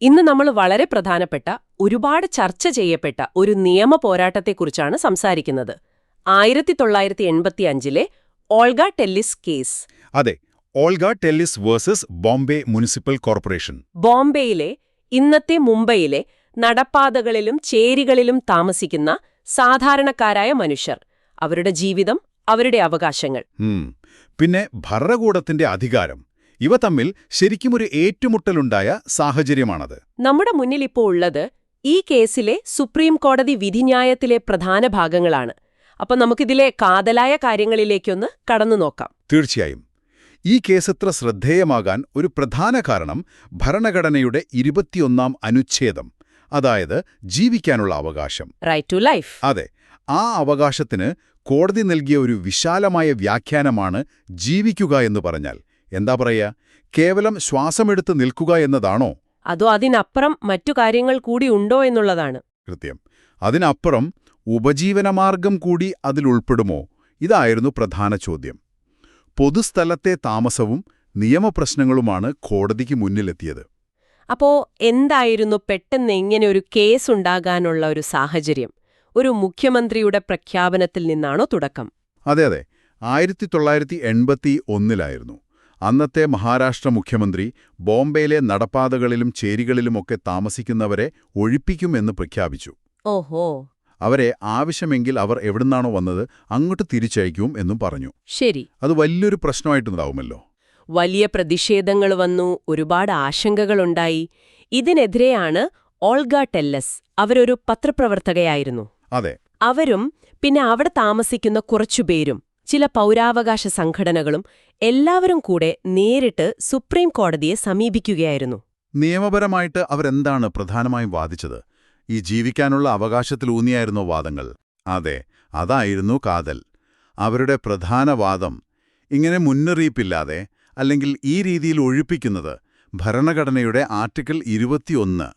ഇന്ന് നമ്മൾ വളരെ പ്രധാനപ്പെട്ട, ഒരുപാട് ചർച്ച ചെയ്യപ്പെട്ട ഒരു നിയമ പോരാട്ടത്തെക്കുറിച്ചാണ് സംസാരിക്കുന്നത്. 1985-ലെ ഓൾഗ ടെല്ലിസ് കേസ്. അതെ, ഓൾഗ ടെല്ലിസ് വേഴ്സസ് ബോംബെ മുനിസിപ്പൽ കോർപ്പറേഷൻ. ബോംബെയിലെ, ഇന്നത്തെ മുംബൈയിലെ നടപ്പാതകളിലും ചേരികളിലും താമസിക്കുന്ന സാധാരണക്കാരായ മനുഷ്യർ, അവരുടെ ജീവിതം, അവരുടെ അവകാശങ്ങൾ. പിന്നെ ഭരണകൂടത്തിന്റെ അധികാരം, ഇവ തമ്മിൽ ശരിക്കുമൊരു ഏറ്റുമുട്ടലുണ്ടായ സാഹചര്യമാണത്. നമ്മുടെ മുന്നിലിപ്പോൾ ഉള്ളത് ഈ കേസിലെ സുപ്രീം കോടതി വിധിന്യായത്തിലെ പ്രധാന ഭാഗങ്ങളാണ്. അപ്പൊ നമുക്കിതിലെ കാതലായ കാര്യങ്ങളിലേക്കൊന്ന് കടന്നു നോക്കാം. തീർച്ചയായും. ഈ കേസെത്ര ശ്രദ്ധേയമാകാൻ ഒരു പ്രധാന കാരണം ഭരണഘടനയുടെ 21ാം അനുച്ഛേദം, അതായത് ജീവിക്കാനുള്ള അവകാശം. Right to life. അതെ, ആ അവകാശത്തിന് കോടതി നൽകിയ ഒരു വിശാലമായ വ്യാഖ്യാനമാണ് ജീവിക്കുക എന്ന് പറഞ്ഞാൽ. എന്താ പറയുക, കേവലം ശ്വാസമെടുത്ത് നിൽക്കുക എന്നതാണോ? അതോ അതിനപ്പുറം മറ്റു കാര്യങ്ങൾ കൂടി ഉണ്ടോ എന്നുള്ളതാണ്. കൃത്യം. അതിനപ്പുറം ഉപജീവനമാർഗം കൂടി അതിലുൾപ്പെടുമോ? ഇതായിരുന്നു പ്രധാന ചോദ്യം. പൊതുസ്ഥലത്തെ താമസവും നിയമപ്രശ്നങ്ങളുമാണ് കോടതിക്ക് മുന്നിലെത്തിയത്. അപ്പോ എന്തായിരുന്നു പെട്ടെന്ന് ഇങ്ങനെ ഒരു കേസ് ഉണ്ടാകാനുള്ള ഒരു സാഹചര്യം? ഒരു മുഖ്യമന്ത്രിയുടെ പ്രഖ്യാപനത്തിൽ നിന്നാണോ തുടക്കം? അതെ, 1981-ലായിരുന്നു. അന്നത്തെ മഹാരാഷ്ട്ര മുഖ്യമന്ത്രി ബോംബെയിലെ നടപ്പാതകളിലും ചേരികളിലുമൊക്കെ താമസിക്കുന്നവരെ ഒഴിപ്പിക്കുമെന്ന് പ്രഖ്യാപിച്ചു. ഓഹോ. അവരെ ആവശ്യമെങ്കിൽ അവർ എവിടുന്നാണോ വന്നത് അങ്ങോട്ട് തിരിച്ചയക്കും എന്നും പറഞ്ഞു. ശരി. അത് വലിയൊരു പ്രശ്നമായിട്ടുണ്ടാവുമല്ലോ. വലിയ പ്രതിഷേധങ്ങൾ വന്നു, ഒരുപാട് ആശങ്കകളുണ്ടായി. ഇതിനെതിരെയാണ് ഓൾഗ ടെല്ലസ്. അവരൊരു പത്രപ്രവർത്തകയായിരുന്നു. അതെ. അവരും പിന്നെ അവിടെ താമസിക്കുന്ന കുറച്ചുപേരും ചില പൗരാവകാശ സംഘടനകളും എല്ലാവരും കൂടെ നേരിട്ട് സുപ്രീം കോടതിയെ സമീപിക്കുകയായിരുന്നു. നിയമപരമായിട്ട് അവരെന്താണ് പ്രധാനമായും വാദിച്ചത്? ഈ ജീവിക്കാനുള്ള അവകാശത്തിലൂന്നിയായിരുന്നോ വാദങ്ങൾ? അതെ, അതായിരുന്നു കാതൽ. അവരുടെ പ്രധാന വാദം, ഇങ്ങനെ മുന്നറിയിപ്പില്ലാതെ അല്ലെങ്കിൽ ഈ രീതിയിൽ ഒഴിപ്പിക്കുന്നത് ഭരണഘടനയുടെ ആർട്ടിക്കിൾ 21,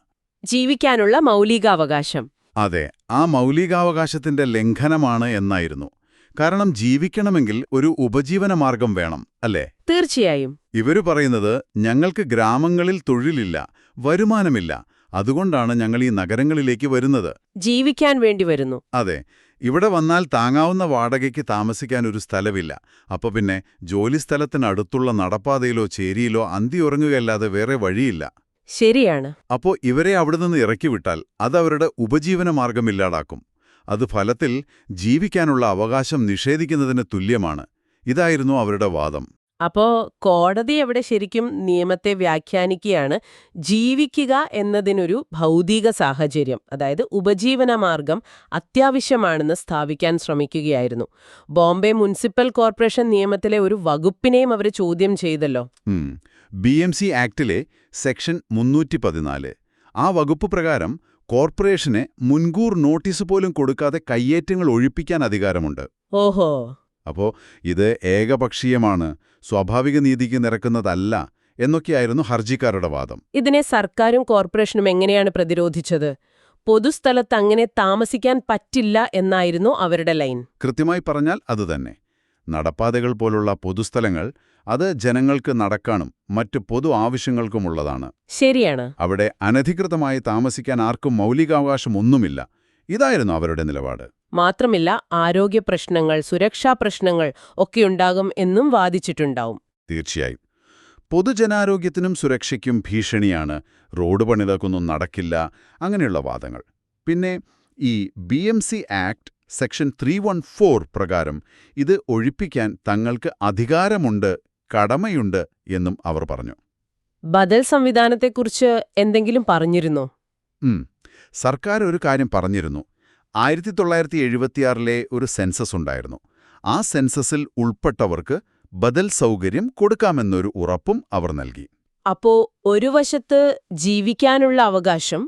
ജീവിക്കാനുള്ള മൗലികാവകാശം. അതെ, ആ മൗലികാവകാശത്തിന്റെ ലംഘനമാണ് എന്നായിരുന്നു. കാരണം ജീവിക്കണമെങ്കിൽ ഒരു ഉപജീവനമാർഗം വേണം, അല്ലേ? തീർച്ചയായും. ഇവര് പറയുന്നത്, ഞങ്ങൾക്ക് ഗ്രാമങ്ങളിൽ തൊഴിലില്ല, വരുമാനമില്ല, അതുകൊണ്ടാണ് ഞങ്ങൾ ഈ നഗരങ്ങളിലേക്ക് വരുന്നത്. ജീവിക്കാൻ വേണ്ടി വരുന്നു. അതെ, ഇവിടെ വന്നാൽ താങ്ങാവുന്ന വാടകയ്ക്ക് താമസിക്കാൻ ഒരു സ്ഥലമില്ല. അപ്പൊ പിന്നെ ജോലിസ്ഥലത്തിനടുത്തുള്ള നടപ്പാതയിലോ ചേരിയിലോ അന്തിയുറങ്ങുകയല്ലാതെ വേറെ വഴിയില്ല. ശരിയാണ്. അപ്പോ ഇവരെ അവിടെ നിന്ന് ഇറക്കിവിട്ടാൽ അതവരുടെ ഉപജീവനമാർഗമില്ലാതാക്കും. അത് ഫലത്തിൽ ജീവിക്കാനുള്ള അവകാശം നിഷേധിക്കുന്നതിന് തുല്യമാണ്. ഇതായിരുന്നു അവരുടെ വാദം. അപ്പോ കോടതി അവിടെ ശരിക്കും നിയമത്തെ വ്യാഖ്യാനിക്കുകയാണ്. ജീവിക്കുക എന്നതിനൊരു ഭൗതിക സാഹചര്യം, അതായത് ഉപജീവനമാർഗം അത്യാവശ്യമാണെന്ന് സ്ഥാപിക്കാൻ ശ്രമിക്കുകയായിരുന്നു. ബോംബെ മുനിസിപ്പൽ കോർപ്പറേഷൻ നിയമത്തിലെ ഒരു വകുപ്പിനെയും അവർ ചോദ്യം ചെയ്തല്ലോ. BMC ആക്ടിലെ സെക്ഷൻ 314. ആ വകുപ്പ് പ്രകാരം കോർപ്പറേഷന് മുൻകൂർ നോട്ടീസ് പോലും കൊടുക്കാതെ കയ്യേറ്റങ്ങൾ ഒഴിപ്പിക്കാൻ അധികാരമുണ്ട്. ഓഹോ. അപ്പോ ഇത് ഏകപക്ഷീയമാണ്, സ്വാഭാവിക നീതിക്ക് നിരക്കുന്നതല്ല എന്നൊക്കെയായിരുന്നു ഹർജിക്കാരുടെ വാദം. ഇതിനെ സർക്കാരും കോർപ്പറേഷനും എങ്ങനെയാണ് പ്രതിരോധിച്ചത്? പൊതുസ്ഥലത്ത് അങ്ങനെ താമസിക്കാൻ പറ്റില്ല എന്നായിരുന്നു അവരുടെ ലൈൻ. കൃത്യമായി പറഞ്ഞാൽ അതുതന്നെ. നടപ്പാതകൾ പോലുള്ള പൊതുസ്ഥലങ്ങൾ അത് ജനങ്ങൾക്ക് നടക്കാനും മറ്റ് പൊതു ആവശ്യങ്ങൾക്കുമുള്ളതാണ്. ശരിയാണ്. അവിടെ അനധികൃതമായി താമസിക്കാൻ ആർക്കും മൗലികാവകാശമൊന്നുമില്ല. ഇതായിരുന്നു അവരുടെ നിലപാട്. മാത്രമില്ല, ആരോഗ്യ പ്രശ്നങ്ങൾ, സുരക്ഷാ പ്രശ്നങ്ങൾ ഒക്കെയുണ്ടാകും എന്നും വാദിച്ചിട്ടുണ്ടാവും. തീർച്ചയായും. പൊതുജനാരോഗ്യത്തിനും സുരക്ഷയ്ക്കും ഭീഷണിയാണ്, റോഡ് പണിതൊക്കൊന്നും നടക്കില്ല, അങ്ങനെയുള്ള വാദങ്ങൾ. പിന്നെ ഈ BMC ആക്ട് സെക്ഷൻ 314 പ്രകാരം ഇത് ഒഴിപ്പിക്കാൻ തങ്ങൾക്ക് അധികാരമുണ്ട്, കടമയുണ്ട് എന്നും അവർ പറഞ്ഞു. ബദൽ സംവിധാനത്തെക്കുറിച്ച് എന്തെങ്കിലും പറഞ്ഞിരുന്നോ? സർക്കാർ ഒരു കാര്യം പറഞ്ഞിരുന്നു. 1976-ലെ ഒരു സെൻസസ് ഉണ്ടായിരുന്നു. ആ സെൻസസിൽ ഉൾപ്പെട്ടവർക്ക് ബദൽ സൗകര്യം കൊടുക്കാമെന്നൊരു ഉറപ്പും അവർ നൽകി. അപ്പോ ഒരു വശത്ത് ജീവിക്കാനുള്ള അവകാശം,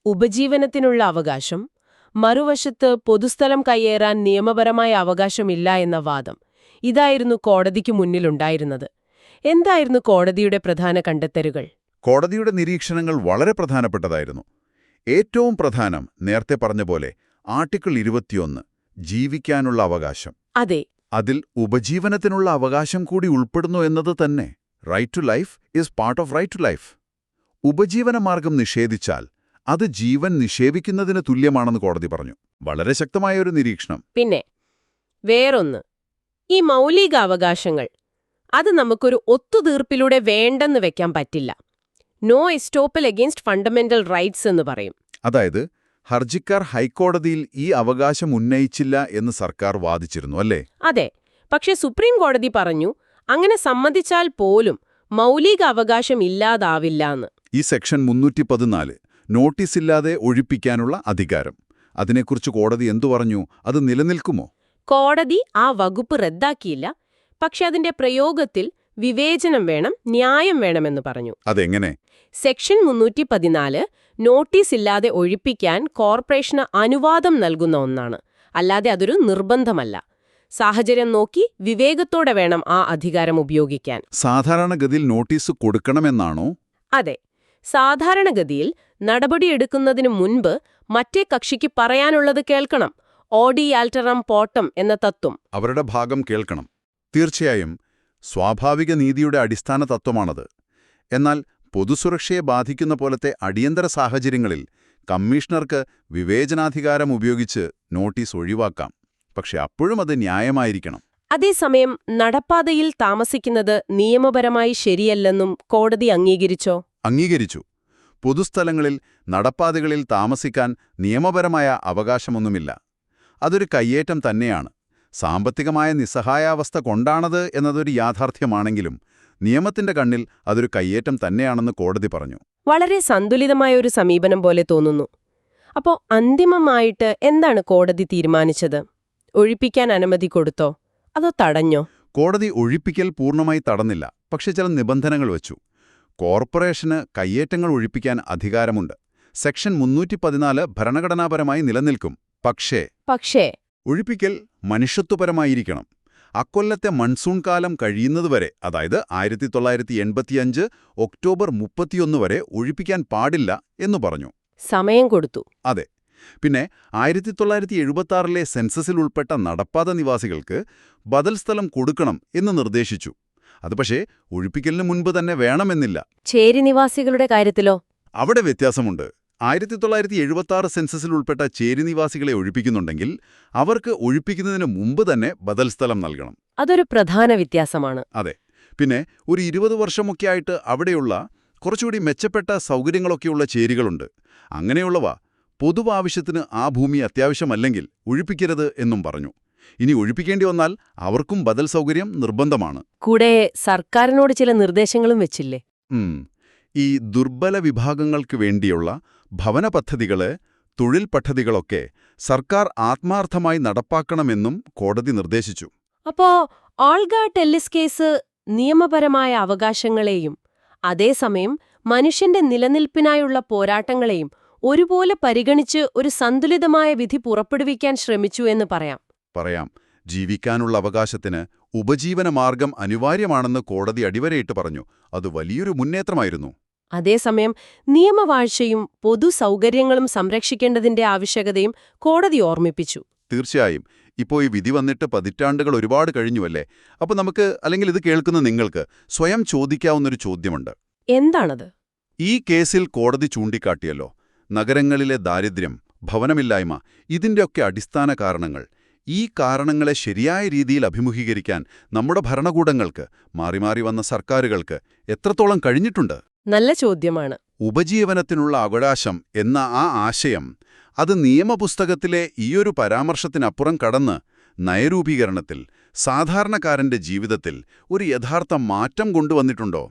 ഉപജീവനത്തിനുള്ള അവകാശം, മറുവശത്ത് പൊതുസ്ഥലം കയ്യേറാൻ നിയമപരമായ അവകാശമില്ല എന്ന വാദം. ഇതായിരുന്നു കോടതിക്ക് മുന്നിലുണ്ടായിരുന്നത്. എന്തായിരുന്നു കോടതിയുടെ പ്രധാന കണ്ടെത്തലുകൾ? കോടതിയുടെ നിരീക്ഷണങ്ങൾ വളരെ പ്രധാനപ്പെട്ടതായിരുന്നു. ഏറ്റവും പ്രധാനം, നേരത്തെ പറഞ്ഞ പോലെ, ആർട്ടിക്കിൾ 21, ജീവിക്കാനുള്ള അവകാശം. അതെ. അതിൽ ഉപജീവനത്തിനുള്ള അവകാശം കൂടി ഉൾപ്പെടുന്നു എന്നത് തന്നെ. Right to life is part of right to life. ഉപജീവനമാർഗം നിഷേധിച്ചാൽ അത് ജീവൻ നിഷേധിക്കുന്നതിന് തുല്യമാണെന്ന് കോടതി പറഞ്ഞു. വളരെ ശക്തമായ ഒരു നിരീക്ഷണം. പിന്നെ വേറൊന്ന്, ഈ മൗലിക അവകാശങ്ങൾ അത് നമുക്കൊരു ഒത്തുതീർപ്പിലൂടെ വേണ്ടെന്ന് വെക്കാൻ പറ്റില്ല. No estoppel against fundamental rights എന്ന് പറയും. അതായത് ഹർജിക്കാർ ഹൈക്കോടതിയിൽ ഈ അവകാശം ഉന്നയിച്ചില്ല എന്ന് സർക്കാർ വാദിച്ചിരുന്നു, അല്ലേ? അതെ, പക്ഷേ സുപ്രീം കോടതി പറഞ്ഞു അങ്ങനെ സമ്മതിച്ചാൽ പോലും മൗലിക അവകാശം ഇല്ലാതാവില്ലാന്ന്. ഈ സെക്ഷൻ 314 നോട്ടീസില്ലാതെ ഒഴിപ്പിക്കാനുള്ള അധികാരം, അതിനെക്കുറിച്ച് കോടതി എന്തു പറഞ്ഞു? അത് നിലനിൽക്കുമോ? കോടതി ആ വകുപ്പ് റദ്ദാക്കിയില്ല, പക്ഷെ അതിന്റെ പ്രയോഗത്തിൽ വിവേചനം വേണം, ന്യായം വേണമെന്ന് പറഞ്ഞു. അതെങ്ങനെ? സെക്ഷൻ 314 നോട്ടീസില്ലാതെ ഒഴിപ്പിക്കാൻ കോർപ്പറേഷന് അനുവാദം നൽകുന്ന ഒന്നാണ്, അല്ലാതെ അതൊരു നിർബന്ധമല്ല. സാഹചര്യം നോക്കി വിവേകത്തോടെ വേണം ആ അധികാരം ഉപയോഗിക്കാൻ. സാധാരണഗതിയിൽ നോട്ടീസ് കൊടുക്കണമെന്നാണോ? അതെ, സാധാരണഗതിയിൽ നടപടിയെടുക്കുന്നതിനു മുൻപ് മറ്റേ കക്ഷിക്ക് പറയാനുള്ളത് കേൾക്കണം. ഓഡി ആൽറ്ററം പോട്ടം എന്ന തത്വം. അവരുടെ ഭാഗം കേൾക്കണം. തീർച്ചയായും സ്വാഭാവിക നീതിയുടെ അടിസ്ഥാന തത്വമാണത്. എന്നാൽ പൊതുസുരക്ഷയെ ബാധിക്കുന്ന പോലത്തെ അടിയന്തര സാഹചര്യങ്ങളിൽ കമ്മീഷണർക്ക് വിവേചനാധികാരം ഉപയോഗിച്ച് നോട്ടീസ് ഒഴിവാക്കാം. പക്ഷെ അപ്പോഴും അത് ന്യായമായിരിക്കണം. അതേസമയം നടപ്പാതയിൽ താമസിക്കുന്നത് നിയമപരമായി ശരിയല്ലെന്നും കോടതി അംഗീകരിച്ചോ? അംഗീകരിച്ചു. പൊതുസ്ഥലങ്ങളിൽ നടപ്പാതകളിൽ താമസിക്കാൻ നിയമപരമായ അവകാശമൊന്നുമില്ല. അതൊരു കയ്യേറ്റം തന്നെയാണ്. സാമ്പത്തികമായ നിസ്സഹായാവസ്ഥ കൊണ്ടാണത് എന്നതൊരു യാഥാർത്ഥ്യമാണെങ്കിലും നിയമത്തിന്റെ കണ്ണിൽ അതൊരു കയ്യേറ്റം തന്നെയാണെന്ന് കോടതി പറഞ്ഞു. വളരെ സന്തുലിതമായ ഒരു സമീപനം പോലെ തോന്നുന്നു. അപ്പോ അന്തിമമായിട്ട് എന്താണ് കോടതി തീരുമാനിച്ചത്? ഒഴിപ്പിക്കാൻ അനുമതി കൊടുത്തോ അതോ തടഞ്ഞോ? കോടതി ഒഴിപ്പിക്കൽ പൂർണ്ണമായി തടഞ്ഞില്ല, പക്ഷെ ചില നിബന്ധനകൾ വച്ചു. കോർപ്പറേഷന് കയ്യേറ്റങ്ങൾ ഒഴിപ്പിക്കാൻ അധികാരമുണ്ട്. സെക്ഷൻ 314 ഭരണഘടനാപരമായി നിലനിൽക്കും. പക്ഷേ ഒഴിപ്പിക്കൽ മനുഷ്യത്വപരമായിരിക്കണം. അക്കൊല്ലത്തെ മൺസൂൺ കാലം കഴിയുന്നതുവരെ, അതായത് 1985 ഒക്ടോബർ 31 വരെ ഒഴിപ്പിക്കാൻ പാടില്ല എന്നു പറഞ്ഞു. സമയം കൊടുത്തു. അതെ. പിന്നെ 1976 സെൻസസിൽ ഉൾപ്പെട്ട നടപ്പാത നിവാസികൾക്ക് ബദൽ സ്ഥലം കൊടുക്കണം എന്ന് നിർദ്ദേശിച്ചു. അത് പക്ഷേ ഒഴിപ്പിക്കലിന് മുൻപ് തന്നെ വേണമെന്നില്ല. ചേരി നിവാസികളുടെ കാര്യത്തിലോ? അവിടെ വ്യത്യാസമുണ്ട്. 1976 സെൻസസിൽ ഉൾപ്പെട്ട ചേരി നിവാസികളെ ഒഴിപ്പിക്കുന്നുണ്ടെങ്കിൽ അവർക്ക് ഒഴിപ്പിക്കുന്നതിന് മുമ്പ് തന്നെ ബദൽ സ്ഥലം നൽകണം. അതൊരു പ്രധാന വ്യത്യാസമാണ്. അതെ. പിന്നെ ഒരു 20 വർഷമൊക്കെ ആയിട്ട് അവിടെയുള്ള കുറച്ചുകൂടി മെച്ചപ്പെട്ട സൗകര്യങ്ങളൊക്കെയുള്ള ചേരികളുണ്ട്. അങ്ങനെയുള്ളവ പൊതുവാവശ്യത്തിന് ആ ഭൂമി അത്യാവശ്യമല്ലെങ്കിൽ ഒഴിപ്പിക്കരുത് എന്നും പറഞ്ഞു. ഇനി ഒഴിപ്പിക്കേണ്ടി വന്നാൽ അവർക്കും ബദൽ സൗകര്യം നിർബന്ധമാണ്. കൂടെ സർക്കാരിനോട് ചില നിർദ്ദേശങ്ങളും വെച്ചില്ലേ? ഈ ദുർബല വിഭാഗങ്ങൾക്ക് വേണ്ടിയുള്ള ഭവന പദ്ധതികള്, തൊഴിൽ പദ്ധതികളൊക്കെ സർക്കാർ ആത്മാർത്ഥമായി നടപ്പാക്കണമെന്നും കോടതി നിർദ്ദേശിച്ചു. അപ്പോ ഓൾഗ ടെല്ലിസ് കേസ് നിയമപരമായ അവകാശങ്ങളെയും അതേസമയം മനുഷ്യന്റെ നിലനിൽപ്പിനായുള്ള പോരാട്ടങ്ങളെയും ഒരുപോലെ പരിഗണിച്ച് ഒരു സന്തുലിതമായ വിധി പുറപ്പെടുവിക്കാൻ ശ്രമിച്ചു എന്ന് പറയാം. ജീവിക്കാനുള്ള അവകാശത്തിന് ഉപജീവനമാർഗം അനിവാര്യമാണെന്ന് കോടതി അടിവരയിട്ട് പറഞ്ഞു. അത് വലിയൊരു മുന്നേറ്റമായിരുന്നു. അതേസമയം നിയമവാഴ്ചയും പൊതു സൗകര്യങ്ങളും സംരക്ഷിക്കേണ്ടതിന്റെ ആവശ്യകതയും കോടതി ഓർമ്മിപ്പിച്ചു. തീർച്ചയായും. ഇപ്പോൾ ഈ വിധി വന്നിട്ട് പതിറ്റാണ്ടുകൾ ഒരുപാട് കഴിഞ്ഞുവല്ലേ? അപ്പോൾ നമുക്ക്, അല്ലെങ്കിൽ ഇത് കേൾക്കുന്ന നിങ്ങൾക്ക് സ്വയം ചോദിക്കാവുന്നൊരു ചോദ്യമുണ്ട്. എന്താണത്? ഈ കേസിൽ കോടതി ചൂണ്ടിക്കാട്ടിയല്ലോ, നഗരങ്ങളിലെ ദാരിദ്ര്യം, ഭവനമില്ലായ്മ, ഇതിൻ്റെയൊക്കെ അടിസ്ഥാന കാരണങ്ങൾ. ഈ കാരണങ്ങളെ ശരിയായ രീതിയിൽ അഭിമുഖീകരിക്കാൻ നമ്മുടെ ഭരണകൂടങ്ങൾക്ക്, മാറി മാറി വന്ന സർക്കാരുകൾക്ക് എത്രത്തോളം കഴിഞ്ഞിട്ടുണ്ട്? നല്ല ചോദ്യമാണ്. ഉപജീവനത്തിനുള്ള അവകാശം എന്ന ആ ആശയം, അത് നിയമപുസ്തകത്തിലെ ഈയൊരു പരാമർശത്തിനപ്പുറം കടന്ന് നയരൂപീകരണത്തിൽ, സാധാരണക്കാരന്റെ ജീവിതത്തിൽ ഒരു യഥാർത്ഥ മാറ്റം കൊണ്ടുവന്നിട്ടുണ്ടോ?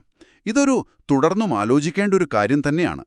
ഇതൊരു തുടർന്നും ആലോചിക്കേണ്ട ഒരു കാര്യം തന്നെയാണ്.